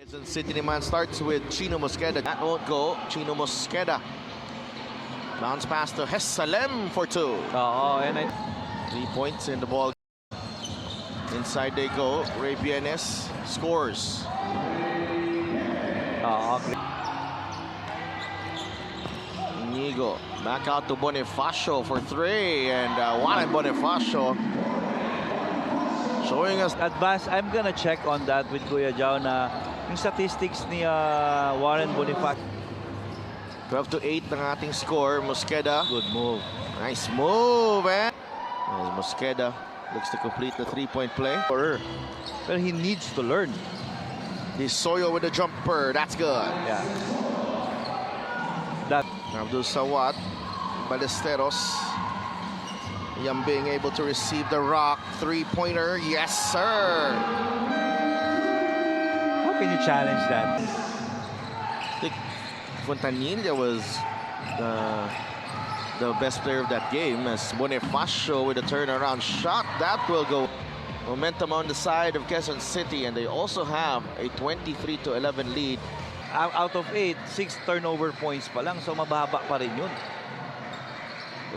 Quezon City naman starts with Chino Mosqueda. That won't go. Chino Mosqueda. Bounce pass to Salem for two. Oo, and 3 points in the ball. Inside they go. Ray Bienes scores. oo. Inigo back out to Bonifacio for three. And Juan Bonifacio showing us. Advance, I'm gonna check on that with Kuya Jao na yung statistics ni Warren Bonifacio. 12 to 8 ng ating score. Mosqueda. Good move. Nice move. And Mosqueda looks to complete the three-point play. But he needs to learn. Soyo with the jumper. That's good. Yeah. That Abdul Sawat. Ballesteros. Yambing able to receive the rock. Three-pointer. Yes, sir. how can you challenge that? I think Fontanilla was the best player of that game, as Bonifacio with a turnaround shot. That will go. Momentum on the side of Quezon City, and they also have a 23-11 lead. Out of 8, 6 turnover points pa lang, so mababa pa rin yun.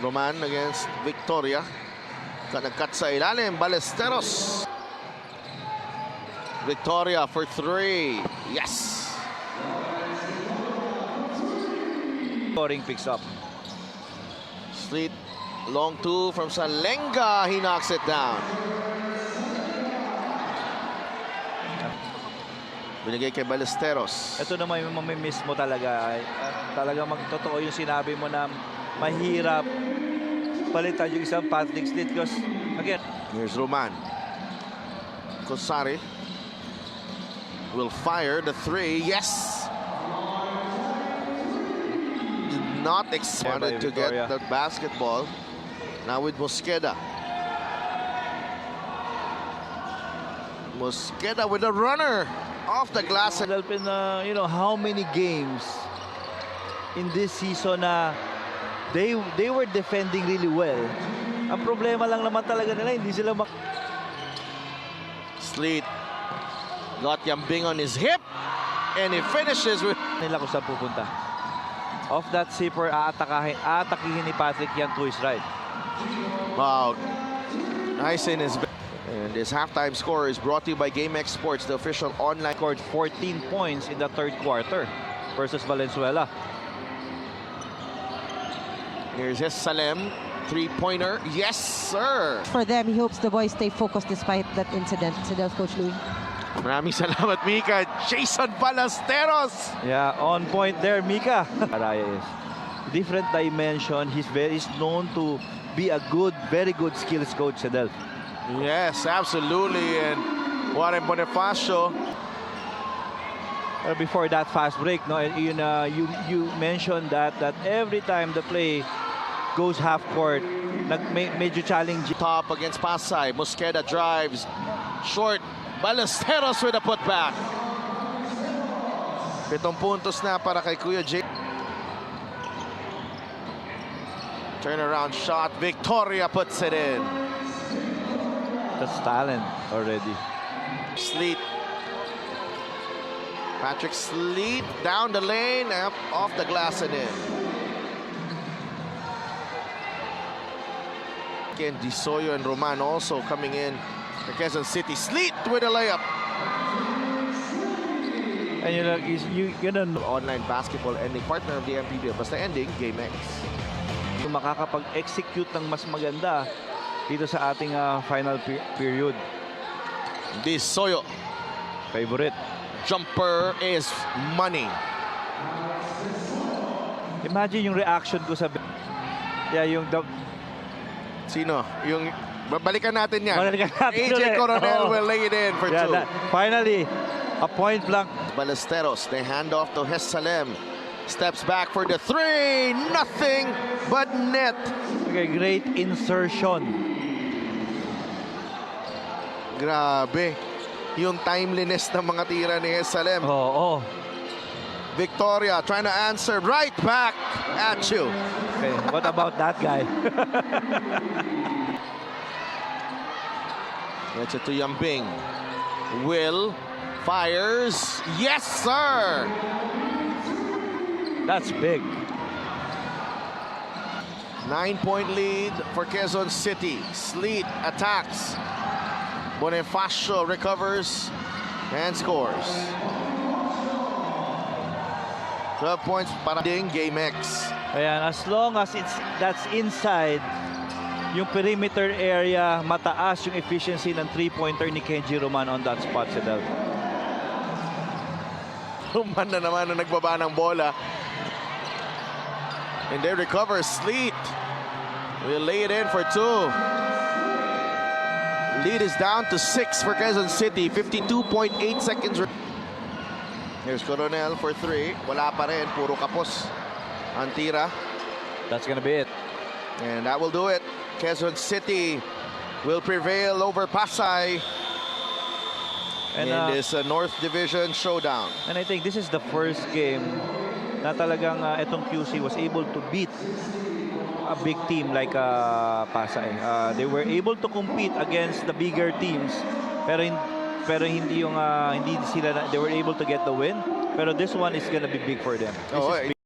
Roman against Victoria. Nagkat sa ilalim, Ballesteros. Victoria for three. Yes! Scoring picks up. Street, long two from Salenga. He knocks it down. Binigay kay Ballesteros. Ito naman yung mamimiss mo talaga. Talaga magtotoo yung sinabi mo na mahirap palitan yung isang Patrick Street because again, Here's Roman. Kosari will fire the three. Yes! Did not expect to get Victoria. the basketball. Now with Mosqueda. Mosqueda with a runner off the glass. Delpin, you know, how many games in this season na they were defending really well. Ang problema lang naman talaga nila, hindi sila Sleet got Yambing on his hip, and he finishes with nila kung saan pupunta. Off that zipper, aatakihin ni Patrick yan to his right. wow. Nice in his. And this halftime score is brought to you by GameX Sports, the official online. Scored 14 points in the third quarter versus Valenzuela. Here's Salem, three-pointer. Yes, sir. For them, he hopes the boys stay focused despite that incident. So that's Coach Louis. Maraming salamat, Mika. Jason Ballesteros. Yeah, on point there, Mika. Araya is different dimension. He's known to be a very good skills coach, Sedel. Yes, absolutely. And Warren Bonifacio. Before that fast break, no, you mentioned that every time the play goes half court, medyo challenge. Top against Pasay. Mosqueda drives. Short. Ballesteros with a putback. 7 puntos na para kay Kuya J. Turnaround shot. Victoria puts it in. That's talent already. Sleet. Patrick Sleet down the lane, up off the glass and in. Again, Soyo and Roman also coming in. The Quezon City. Sleet with a layup. And you know, Online basketball ending partner of the MPBL. Basta ending, GameX. makakapag-execute ng mas maganda dito sa ating final period. Soyo. Favorite. Jumper is money. Imagine yung reaction ko sa yung Sino? Yung babalikan natin yan. Balikan natin AJ ulit. Coronel Oo. will lay it in for two. Finally, a point blank. Ballesteros, they hand off to Salem. Steps back for the three. Nothing but net. Okay, great insertion. Grabe. Yung timeliness ng mga tira ni Salem. Oo. Victoria trying to answer right back at you. Okay, what about that guy? Gets it to Yambing. Will Fires. Yes, sir. That's big. 9-point lead for Quezon City. Sleet attacks. Bonifacio recovers and scores. 12 points para ding Game X. Ayan, as long as that's inside yung perimeter area, mataas yung efficiency ng 3-pointer ni Kenji Roman on that spot, Sedel. Roman na naman na nagbaba ng bola. And they recover. Sleet will lay it in for 2. Lead is down to 6 for Quezon City. 52.8 seconds. Here's Coronel for 3. Wala pa rin. Puro kapos ang tira. That's gonna be it. And that will do it. Quezon City will prevail over Pasay And, in this North Division showdown. and I think this is the first game na talagang itong QC was able to beat a big team like Pasay. They were able to compete against the bigger teams, pero hindi yung hindi sila they were able to get the win. Pero this one is gonna be big for them. This Oh, is big.